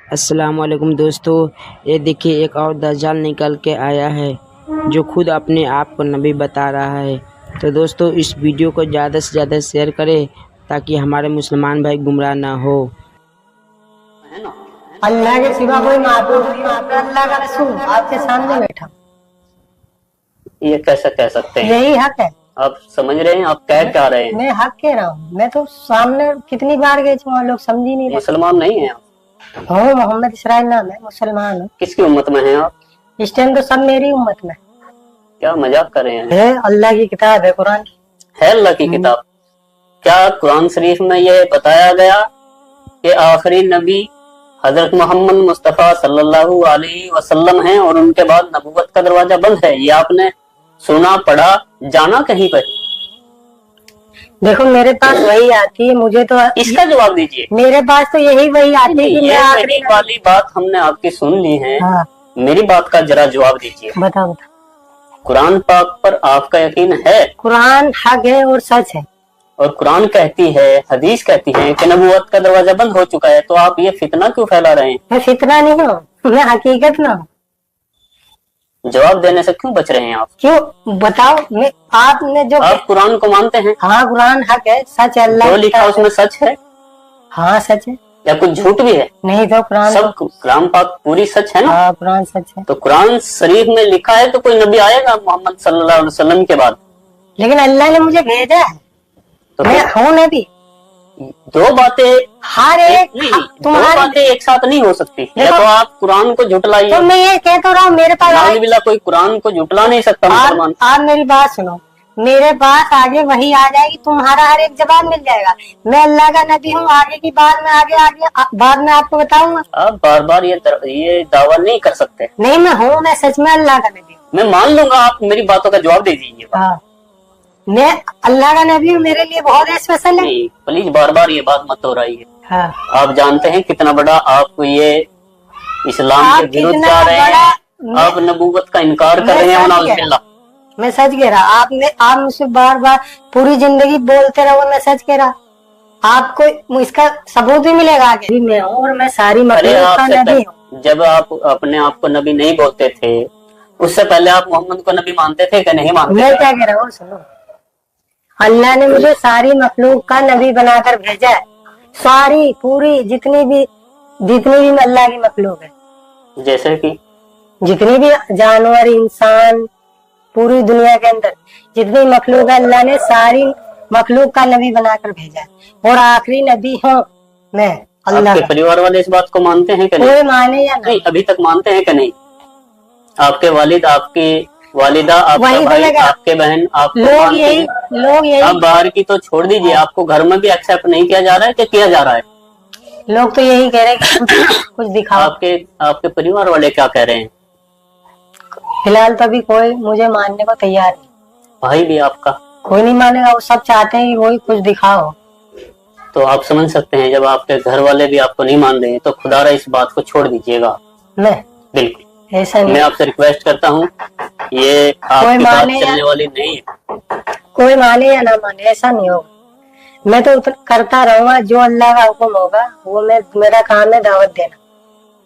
अस्सलाम वालेकुम दोस्तों, ये देखिए एक और दज्जाल निकल के आया है जो खुद अपने आप को नबी बता रहा है। तो दोस्तों इस वीडियो को ज़्यादा से ज़्यादा शेयर करें ताकि हमारे मुसलमान भाई गुमराह ना हो। अल्लाह के सिवा कोई माबूद नहीं, अल्लाह का रसूल आपके सामने बैठा। ये कैसे कह सकते हैं? यही हक है। आप समझ रहे हैं? आप कह क्या रहे हैं? मैं हक कह रहा हूँ। मैं तो सामने कितनी बार गए वहाँ, लोग समझ ही नहीं रहे। मुसलमान नहीं है आप? हाँ, मोहम्मद इसराइल नाम है, मुसलमान हूँ। किसकी उम्मत में हैं आप? इस टाइम तो सब मेरी उम्मत में। क्या मजाक कर रहे हैं? है अल्लाह की किताब है, कुरान है अल्लाह की किताब। क्या कुरान शरीफ में ये बताया गया कि आखिरी नबी हजरत मोहम्मद मुस्तफा सल्लल्लाहु अलैहि वसल्लम हैं और उनके बाद नबूवत का दरवाजा बंद है? ये आपने सुना, पढ़ा, जाना कहीं पर? देखो मेरे पास वही आती है, मुझे तो इसका जवाब दीजिए। मेरे पास तो यही वही आती है कि मैं ये आखिरी मेरी वाली बात हमने आपकी सुन ली है। हाँ मेरी बात का जरा जवाब दीजिए। बताओ। कुरान पाक पर आपका यकीन है? कुरान हक है और सच है। और कुरान कहती है, हदीस कहती है कि नबूवत का दरवाजा बंद हो चुका है, तो आप ये फितना क्यों फैला रहे हैं? मैं फितना नहीं हूँ, मैं हकीकत ना हूँ। जवाब देने से क्यों बच रहे हैं आप? क्यों बताओ। मैं आपने जो आप कुरान को मानते हैं? हाँ, कुरान हक है, सच है, अल्लाह जो की लिखा किताब उसमें सच है हाँ सच है। या कुछ झूठ भी है? नहीं तो कुरान सब कुरान पाक पूरी सच है ना? हाँ, कुरान सच है। तो कुरान शरीफ में लिखा है तो कोई नबी आएगा मोहम्मद सल्लल्लाहु अलैहि वसल्लम के बाद? लेकिन अल्लाह ने मुझे भेजा है, तो मैं हूँ नबी। दो बातें हर एक नहीं, दो तुम्हारे बातें एक साथ नहीं हो सकती। या देखो, तो आप कुरान को झुटलाइए। तो मैं ये कह तो रहा हूँ, मेरे पास नाउजुबिल्लाह, कोई कुरान को झुटला नहीं सकता मुसलमान। आप मेरी बात सुनो। मेरे पास आगे वही आ जाएगी, तुम्हारा हर एक जवाब मिल जाएगा। मैं अल्लाह का नबी हूँ, आगे की बात में आगे बाद में आपको बताऊंगा। आप बार बार ये दावा नहीं कर सकते। नहीं, मैं हूँ, मैं सच में अल्लाह का नबी हूँ। मैं मान लूंगा, आप मेरी बातों का जवाब दे दीजिए। हाँ, मैं अल्लाह का नबी हूँ, मेरे लिए बहुत स्पेशल है। नहीं, प्लीज बार बार ये बात मत दोहराइए। हाँ, आप जानते हैं कितना बड़ा आप ये इस्लाम के विरुद्ध जा रहे हैं। आप नबूवत का इनकार कर रहे हैं। नाउजुबिल्लाह, मैं सच कह रहा। आप मुझसे बार बार पूरी जिंदगी बोलते रहो, मैं सच कह रहा। आपको इसका सबूत भी मिलेगा आगे। मैं हूँ और मैं सारी मखलूक का नबी हूँ। जब आप अपने आप को नबी नहीं बोलते थे, उससे पहले आप मोहम्मद को नबी मानते थे कि नहीं मानते? मैं क्या कह रहा हूँ सुनो, अल्लाह ने मुझे सारी मखलूक का नबी बनाकर भेजा है। सारी पूरी जितनी भी अल्लाह की मखलूक है, जैसे कि जितनी भी जानवर, इंसान, पूरी दुनिया के अंदर जितनी मखलूक है, अल्लाह ने सारी मखलूक का नबी बनाकर भेजा है। और आखिरी नबी हूँ मैं अल्लाह आपके का। परिवार वाले इस बात को मानते हैं कि नहीं? कोई माने या नहीं, अभी तक मानते हैं कि नहीं? आपके वालिद, आपकी वालिदा, आपका वही तो भाई, लगा। आपके बहन, आपको लोग मानते हैं? यही अब बाहर की तो छोड़ दीजिए, आपको घर में भी एक्सेप्ट नहीं किया जा रहा है कि किया जा रहा है? लोग तो यही कह रहे हैं कि कुछ दिखाओ। आपके परिवार वाले क्या कह रहे हैं? फिलहाल तो अभी कोई मुझे मानने को तैयार नहीं। भाई भी आपका? कोई नहीं मानेगा, वो सब चाहते हैं कि कोई कुछ दिखाओ। तो आप समझ सकते हैं, जब आपके घर वाले भी आपको नहीं मान रहे हैं तो खुदारा इस बात को छोड़ दीजिएगा। मैं बिल्कुल ऐसा नहीं। मैं आपसे रिक्वेस्ट करता हूँ, ये आपकी बात चलने वाली नहीं है। कोई माने या ना माने, ऐसा नहीं होगा। मैं तो करता रहूंगा जो अल्लाह का हुक्म होगा वो। मेरा काम है दावत देना,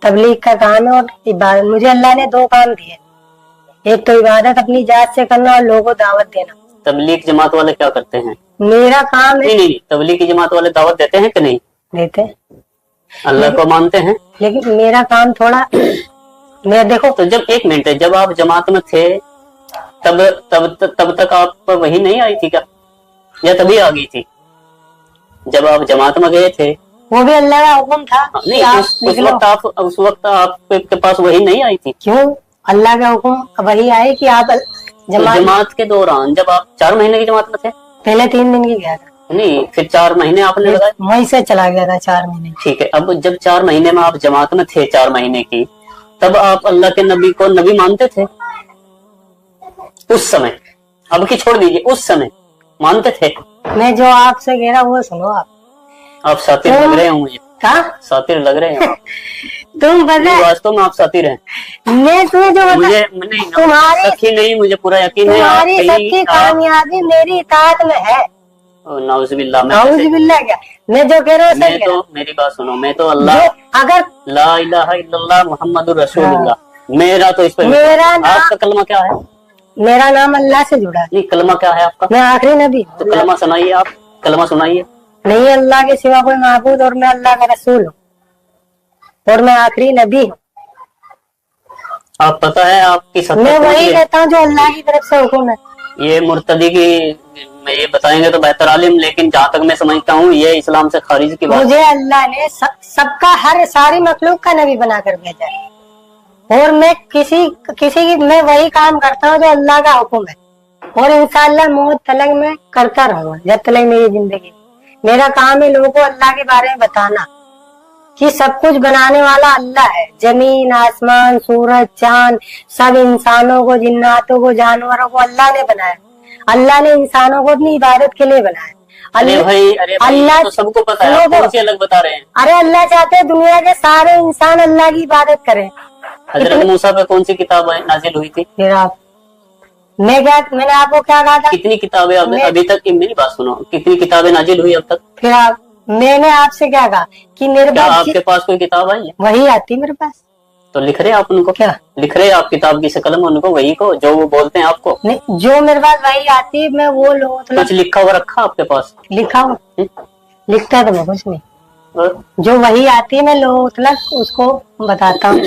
तबलीग का काम है और इबादत। मुझे अल्लाह ने दो काम दिए, एक तो इबादत अपनी जात से करना और लोगों को दावत देना। तबलीग जमात वाले क्या करते हैं? मेरा काम है। नहीं, तबलीग की जमात वाले दावत देते हैं कि नहीं? देते हैं, अल्लाह को मानते हैं। लेकिन मेरा काम थोड़ा मैं देखो। तो जब एक मिनट, जब आप जमात में थे तब तक आप पर वही नहीं आई थी क्या, या तभी आ गई थी? जब आप जमात में गए थे वो भी अल्लाह का हुक्म था। नहीं, उस वक्त आपके पास वही नहीं आई थी? क्यों? अल्लाह का हुक्म वही आए कि आप जमात के दौरान, जब आप 4 महीने की जमात में थे? पहले 3 दिन की गया था। नहीं, फिर 4 महीने आपने लगाए? वहीं से चला गया था 4 महीने। ठीक है, अब जब 4 महीने में आप जमात में थे, 4 महीने की, तब आप अल्लाह के नबी को नबी मानते थे? उस समय, अब की छोड़ दीजिए, उस समय मानते थे? मैं जो आपसे कह रहा हूँ वो सुनो। आप सातिर लग रहे हो मुझे। सातिर लग रहे हैं आप। तुम पता वास्तव में आप सातिर हैं। मैं तुम्हें जो मुझे तुम्हारी सखी नहीं, मुझे पूरा यकीन है तुम्हारी सबकी कामयाबी मेरी इताअत में है। नाउज़ुबिल्लाह। नाउज़ुबिल्लाह क्या, मैं जो कह रहा हूँ सही तो मेरी बात सुनो, मैं तो अल्लाह जो अगर ला इलाहा इल्लल्लाह मुहम्मदुर रसूलुल्लाह, मेरा तो इस पे मेरा आपका कलमा क्या है? मेरा नाम अल्लाह से जुड़ा है। नहीं, कलमा क्या है आपका? मैं आखिरी नबी हूँ। तो कलमा सुनाइए, आप कलमा सुनाइए। नहीं अल्लाह के सिवा कोई माबूद और मैं अल्लाह का रसूल हूँ और मैं आखिरी नबी हूँ। आप पता है आपकी सत्ता मैं कौन सी वही है? कहता हूँ जो अल्लाह की तरफ से हुक्म है। ये मुर्तदी की ये बताएंगे तो बेहतर आलिम, लेकिन जहाँ तक मैं समझता हूँ ये इस्लाम से खारिज की बात। मुझे अल्लाह ने सबका हर सारी मखलूक का नबी बनाकर भेजा है और मैं किसी की मैं वही काम करता हूँ जो अल्लाह का हुक्म है और इंशाअल्लाह मौत तलक मैं करता रहूंगा जब तक मेरी जिंदगी। मेरा काम है लोगों को अल्लाह के बारे में बताना कि सब कुछ बनाने वाला अल्लाह है। जमीन, आसमान, सूरज, चांद, सब इंसानों को, जिन्नातों को, जानवरों को अल्लाह ने बनाया। अल्लाह ने इंसानों को अपनी इबादत के लिए बनाया। अरे भाई अल्लाह तो सबको पता है, आप कौन सी अलग बता रहे हैं? अरे अल्लाह चाहते हैं दुनिया के सारे इंसान अल्लाह की इबादत करें। हजरत मूसा पे कौन सी किताब नाजिल हुई थी? फिर आप मैंने आपको क्या कहा था? कितनी किताबें अभी तक, मेरी बात सुनो, कितनी किताबें नाजिल हुई अब तक? फिर मैंने आपसे क्या कहा कि मेरे क्या पास आपके पास कोई किताब आई है? वही आती मेरे पास। तो लिख रहे आप उनको? क्या लिख रहे आप किताब की कलम उनको, वही को जो वो बोलते हैं आपको? नहीं, जो मेरे पास वही आती मैं वो लोग कुछ लिखा हुआ रखा आपके पास? लिखा हुआ लिखता तो मैं कुछ नहीं, और? जो वही आती है मैं लोग उसको बताता हूँ।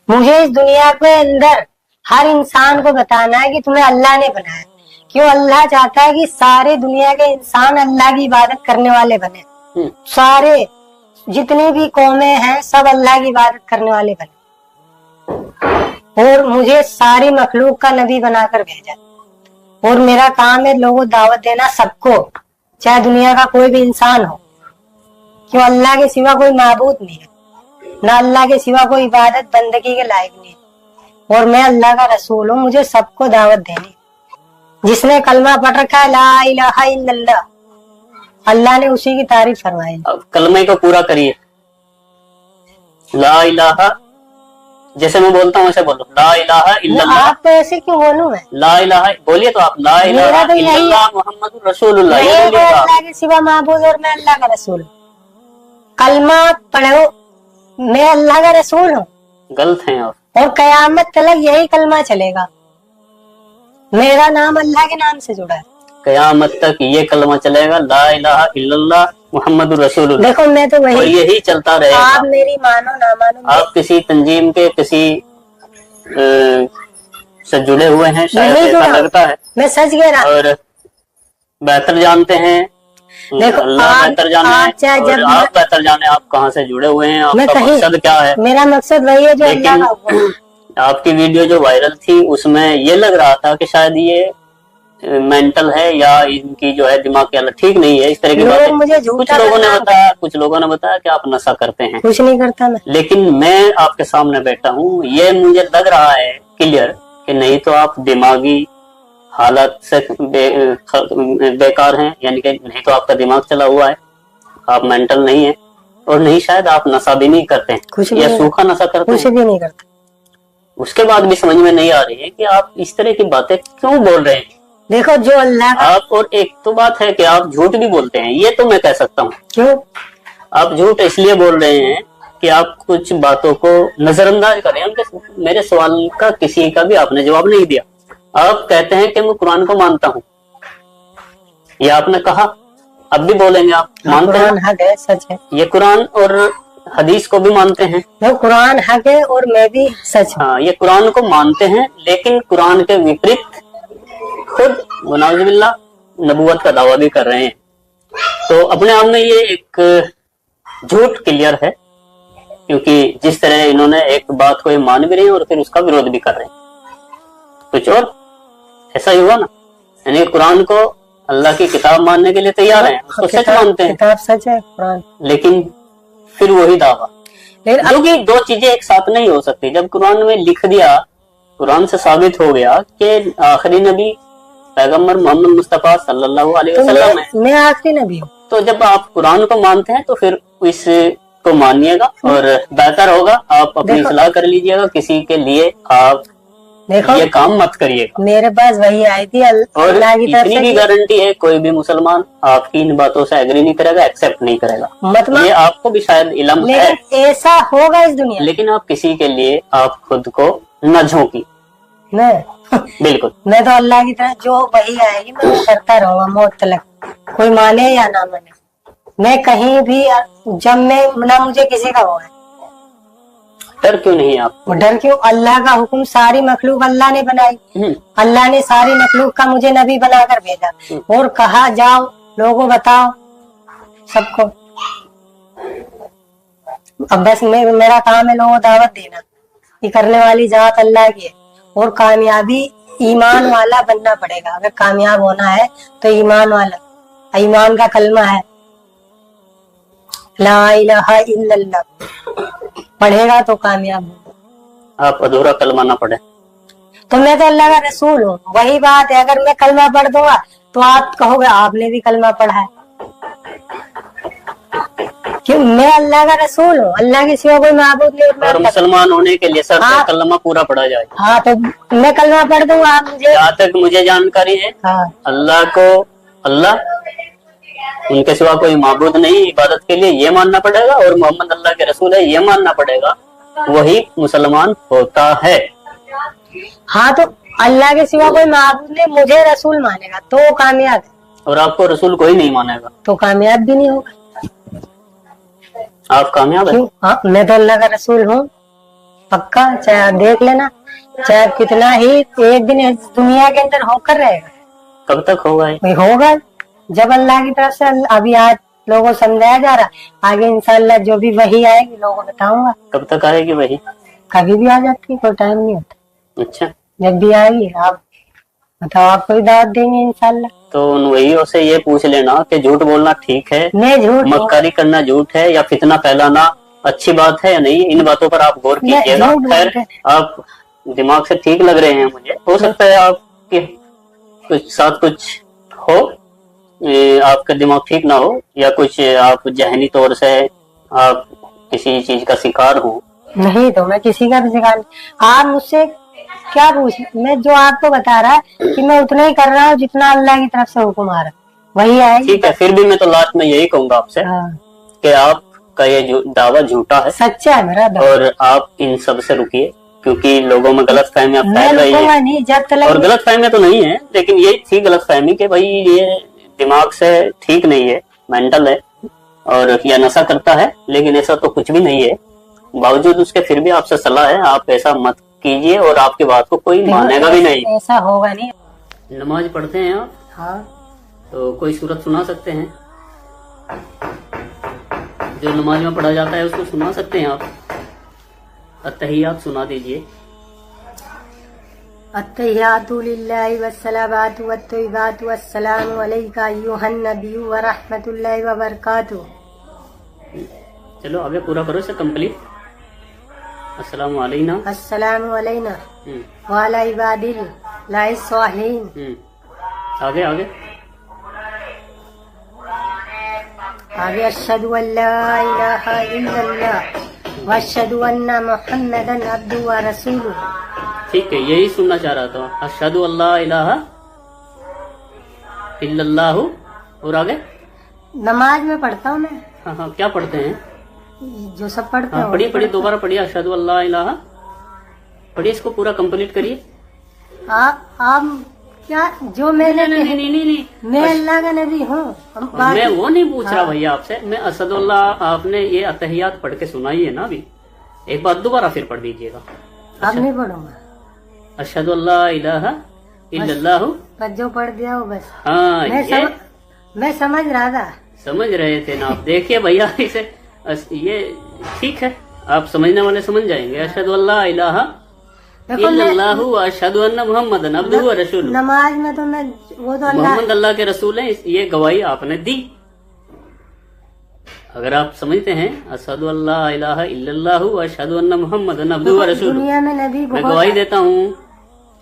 मुझे इस दुनिया के अंदर हर इंसान को बताना है कि तुम्हें अल्लाह ने बनाया। क्यों? अल्लाह चाहता है कि सारे दुनिया के इंसान अल्लाह की इबादत करने वाले बने। सारे जितनी भी कौमें हैं सब अल्लाह की इबादत करने वाले बने और मुझे सारी मखलूक का नबी बनाकर भेजा और मेरा काम है लोगों दावत देना सबको, चाहे दुनिया का कोई भी इंसान हो। क्यों? अल्लाह के सिवा कोई माबूद नहीं है, ना अल्लाह के सिवा कोई इबादत बंदगी के लायक नहीं है और मैं अल्लाह का रसूल हूँ। मुझे सबको दावत देनी। जिसने कलमा पढ़ रखा है ला इलाहा इल्लल्लाह, अल्लाह ने उसी की तारीफ फरमाई। अब कलमे को पूरा करिए। ला इलाहा, जैसे मैं बोलता हूँ ऐसे बोलो, ला इलाहा इल्लल्लाह। आप तो ऐसे क्यों बोलूं मैं? ला इलाहा बोलिए तो आप, ला इलाहा तो यही इल्लल्लाह मुहम्मदुर रसूलुल्लाह, ये मैं बोलिए तो आप। अल्लाह के सिवा माबूद और मैं अल्लाह का रसूल हूँ। कलमा पढ़ो, मैं अल्लाह का रसूल हूँ। गलत हैं आप। और कयामत तक यही कलमा चलेगा। मेरा नाम अल्लाह के नाम से जुड़ा है। कयामत तक ये कलमा चलेगा, ला इलाहा इल्लल्लाह मुहम्मदुर रसूलुल्लाह। देखो मैं तो और वही, यही चलता रहेगा। आप मेरी मानो ना मानो, आप किसी तंजीम के किसी से जुड़े हुए हैं शायद, नहीं ऐसा जुड़ा। लगता है। मैं सच कह रहा हूँ। और बेहतर जानते हैं, देखो अल्लाह बेहतर जाने, आप चाहे और जब आप बेहतर जाने आप कहाँ से जुड़े हुए हैं, मैं आपका कहीं, मकसद क्या है। मेरा मकसद वही है जो अल्लाह लेकिन का हुक्म है। आपकी वीडियो जो वायरल थी उसमें ये लग रहा था कि शायद ये मेंटल है या इनकी जो है दिमाग की हालत ठीक नहीं है, इस तरह की लोग बातें मुझे झूठा कुछ लोगों ने बदनाम बताया, कुछ लोगों ने बताया कि आप नशा करते हैं। कुछ नहीं करता मैं। लेकिन मैं आपके सामने बैठा हूँ, ये मुझे लग रहा है क्लियर कि नहीं तो आप दिमागी हालत से बेकार हैं, यानी कि नहीं तो आपका दिमाग चला हुआ है, आप मेंटल नहीं है, और नहीं शायद आप नशा भी नहीं करते हैं कुछ या भी सूखा नशा करते कुछ हैं। भी नहीं करता। उसके बाद भी समझ में नहीं आ रही है कि आप इस तरह की बातें क्यों बोल रहे हैं। देखो जो अल्लाह का, आप, और एक तो बात है कि आप झूठ भी बोलते हैं, ये तो मैं कह सकता हूँ। क्यों? आप झूठ इसलिए बोल रहे हैं कि आप कुछ बातों को नजरअंदाज करें। उनके मेरे सवाल का किसी का भी आपने जवाब नहीं दिया। आप कहते हैं कि मैं कुरान को मानता हूँ, ये आपने कहा, अब भी बोलेंगे आप मानते हैं। कुरान हक है, सच है। ये कुरान और हदीस को भी मानते हैं। देखो कुरान हक है और मैं भी सच हूँ। हाँ, ये कुरान को मानते हैं, लेकिन कुरान के विपरीत खुद नाउज़ुबिल्लाह नबूवत का दावा भी कर रहे हैं। तो अपने आप में ये एक झूठ क्लियर है, क्योंकि जिस तरह इन्होंने एक बात को ये मान भी रहे हैं और फिर उसका विरोध भी कर रहे हैं। कुछ और ऐसा ही हुआ ना, यानी कुरान को अल्लाह की किताब मानने के लिए तैयार हैं, उसको सच मानते हैं, किताब सच है कुरान, लेकिन फिर वही दावा। लेकिन क्योंकि दो चीजें एक साथ नहीं हो सकती। जब कुरान में लिख दिया, कुरान से साबित हो गया कि आखिरी नबी पैगम्बर मोहम्मद मुस्तफा सल्लल्लाहु अलैहि वसल्लम है, मैं आखिरी नबी हूँ। तो जब आप कुरान को मानते हैं तो फिर इसको मानिएगा और बेहतर होगा आप अपनी देखो, सलाह कर लीजिएगा। किसी के लिए आप देखो ये काम मत करिएगा। मेरे पास वही आई थी और अल्लाह की तरफ इतनी से भी कि गारंटी है, कोई भी मुसलमान आपकी इन बातों से एग्री नहीं करेगा, एक्सेप्ट नहीं करेगा। मतलब ये आपको भी शायद इल्म है, लेकिन ऐसा होगा इस दुनिया लेकिन आप किसी के लिए आप खुद को न झोंकी। में। बिल्कुल। मैं तो अल्लाह की तरफ जो वही आएगी मैं वो करता रहूंगा मौत तक, कोई माने या ना माने। मैं कहीं भी जब मैं ना मुझे किसी का हुआ है, डर क्यों नहीं आप? डर क्यों? अल्लाह का हुक्म, सारी मखलूक अल्लाह ने बनाई, अल्लाह ने सारी मखलूक का मुझे नबी बनाकर भेजा और कहा जाओ लोगों बताओ सबको। अब बस मेरा काम है लोगों को दावत देना, ये करने वाली जात अल्लाह की है। और कामयाबी ईमान वाला बनना पड़ेगा। अगर कामयाब होना है तो ईमान वाला, ईमान का कलमा है ला इलाहा इल्लल्लाह, पढ़ेगा तो कामयाब होगा। आप अधूरा कलमा ना पढ़े। तो मैं तो अल्लाह का रसूल हूँ, वही बात है। अगर मैं कलमा पढ़ दूंगा तो आप कहोगे आपने भी कलमा पढ़ा है, क्यों? मैं अल्लाह का रसूल हूँ, अल्लाह के सिवा कोई माबूद नहीं। और मुसलमान होने के लिए सर हाँ। कलमा पूरा पढ़ा जाए। हाँ तो मैं कलमा पढ़ दूंगा, आप मुझे। जहाँ तक मुझे जानकारी है, हाँ अल्लाह को अल्लाह, उनके सिवा कोई माबूद नहीं इबादत के लिए, ये मानना पड़ेगा। और मोहम्मद अल्लाह के रसूल है, ये मानना पड़ेगा। वही मुसलमान होता है। हाँ तो अल्लाह के सिवा कोई माबूद नहीं, मुझे रसूल मानेगा तो वो कामयाब है, और आपको रसूल कोई नहीं मानेगा तो कामयाब भी नहीं होगा। आप कामयाब है। क्यों? हाँ मैं तो अल्लाह का रसूल हूँ पक्का, चाहे आप देख लेना, चाहे कितना ही एक दिन इस दुनिया के अंदर होकर रहेगा। कब तक होगा ये? वही होगा जब अल्लाह की तरफ से। अभी आज लोगों को समझाया जा रहा, आगे इंशाअल्लाह जो भी वही आएगी लोगों को बताऊंगा। कब तक आएगी वही? कभी भी आ जाती है, कोई टाइम नहीं होता। अच्छा, जब भी आएगी आप बताओ, आपको भी दावत देंगे इंशाअल्लाह। तो उन वहीयों से ये पूछ लेना कि झूठ बोलना ठीक है, नहीं झूठ मक्कारी करना झूठ है, या फितना फैलाना अच्छी बात है या नहीं। इन बातों पर आप गौर कीजिएगा। झूठ खैर बोलते। आप दिमाग से ठीक लग रहे हैं मुझे, हो सकता है आपके कुछ साथ कुछ हो, आपका दिमाग ठीक ना हो, या कुछ आप जहनी तौर से आप किसी चीज का शिकार हो। नहीं तो मैं किसी का भी शिकार नहीं। आप मुझसे क्या पूछ, मैं जो आपको बता रहा है कि मैं उतना ही कर रहा हूँ जितना अल्लाह की तरफ से हुक्म आ रहा है, वही आएगी। ठीक है, फिर भी मैं तो लास्ट में यही कहूंगा आपसे हाँ। कि आपका ये दावा झूठा है, सच्चा है मेरा दावा। और आप इन सब से रुकिए, क्योंकि लोगों में गलत फहमियां मैं फैल रही रुकूंगा है। नहीं जब तक। और गलत फहमियां तो नहीं है, लेकिन ये थी गलत फहमी कि भाई ये दिमाग से ठीक नहीं है, मेंटल है और या नशा करता है, लेकिन ऐसा तो कुछ भी नहीं है। बावजूद उसके फिर भी आपसे सलाह है, आप ऐसा मत कीजिए, और आपकी बात को कोई मानेगा भी नहीं। ऐसा होगा नहीं। नमाज पढ़ते हैं आप? हाँ तो कोई सूरत सुना सकते हैं जो नमाज में पढ़ा जाता है, उसको सुना सकते हैं आप? अत्तहियात सुना दीजिए। अत्तहियातु लिल्लाहि वस्सलावातु वत्तय्यिबातु वस्सलामु अलैका अय्युहन नबिय्यु व रहमतुल्लाहि व बरकातुहू। चलो आगे पूरा करो इसे कंप्लीट। अस्सलामु अलैना अस्सलामु अलैना व अला इबादिल्लाहि स्वालिहीन। आगे आगे आगे अशहदु अल्ला इलाहा इल्लल्लाह व अशहदु अन्ना मुहम्मदन अब्दुहु व रसूलुहू। ठीक है, यही सुनना चाह रहा था। अशहदु अल्ला इलाहा इल्लल्लाहु। और आगे नमाज में पढ़ता हूँ मैं। हाँ हाँ, क्या पढ़ते हैं? जो सब पढ़ते हाँ हैं पढ़िए पढ़िए, दोबारा पढ़िए। अशहदु अल्ला इलाहा पढ़िए, इसको पूरा कंप्लीट करिए। आप क्या जो मैंने नहीं नहीं नहीं नहीं, मैं अल्लाह का नबी हूँ। मैं वो नहीं पूछ रहा भैया आपसे। मैं अशहदु अल्ला, आपने ये अत्तहियात पढ़ के सुनाई है ना अभी, एक बार दोबारा फिर पढ़ दीजिएगा। अब नहीं पढ़ूंगा। अशहदु अल्ला इलाहा इल्लल्लाहु। बस जो पढ़ दिया वो बस। हाँ मैं समझ रहा था। समझ रहे थे ना आप? देखिए भैया, इसे ये ठीक है, आप समझने वाले समझ जाएंगे। अशहदु अल्ला इलाहा इल्लल्लाहु व अशहदु अन्ना मुहम्मदन अब्दुहु व रसूलुहू। नमाज में तो मैं वो तो मोहम्मद अल्लाह के रसूल हैं, ये गवाही आपने दी। अगर आप समझते हैं अशहदु अल्ला इलाहा इल्लल्लाहु व अशहदु अन्ना मुहम्मदन अब्दुहु व रसूलुहू, दुनिया में नबी मैं गवाही देता हूँ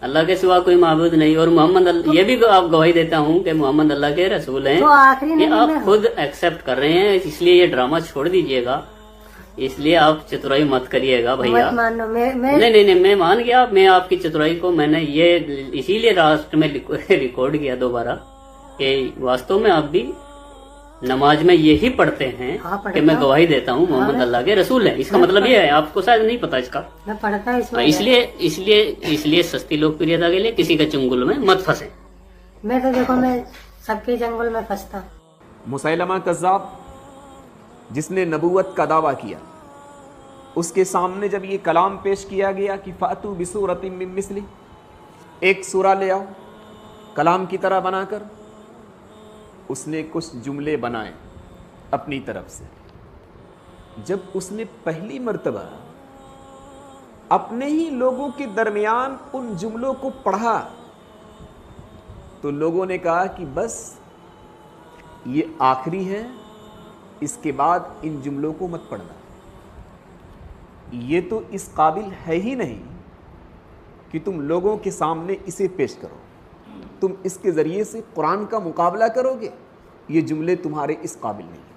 अल्लाह के सिवा कोई माबूद नहीं, और मोहम्मद, ये भी आप गवाही देता हूँ कि मोहम्मद अल्लाह के रसूल हैं। तो आखिरी ये आप खुद एक्सेप्ट कर रहे हैं, इसलिए ये ड्रामा छोड़ दीजिएगा। اس لیے آپ چترائی مت کریے گا بھیا. मत मानो मैं نہیں میں مان گیا. میں آپ کی چترائی کو میں نے یہ اسی لیے لاسٹ میں ریکارڈ کیا دوبارہ کہ واستو میں آپ بھی نماز میں یہی پڑھتے ہیں کہ میں گواہی دیتا ہوں محمد اللہ کے رسول ہیں. اس کا مطلب یہ ہے, آپ کو شاید نہیں پتا اس کا. मैं पढ़ता हूँ इसमें. اس لیے سستی لوکپریتا کے لیے کسی کے چنگل میں مت پھنسے. मैं तो देखो मैं सबके जंगल में फंसता हूँ. مسیلمہ کذاب جس نے نبوت کا دعویٰ کیا, اس کے سامنے جب یہ کلام پیش کیا گیا کہ فَأْتُوا بِسُورَةٍ مِّن مِّثْلِهِ, ایک سورہ لے آؤ کلام کی طرح بنا کر, اس نے کچھ جملے بنائے اپنی طرف سے. جب اس نے پہلی مرتبہ اپنے ہی لوگوں کے درمیان ان جملوں کو پڑھا تو لوگوں نے کہا کہ بس یہ آخری ہے, اس کے بعد ان جملوں کو مت پڑھنا. یہ تو اس قابل ہے ہی نہیں کہ تم لوگوں کے سامنے اسے پیش کرو. تم اس کے ذریعے سے قرآن کا مقابلہ کرو گے, یہ جملے تمہارے اس قابل نہیں.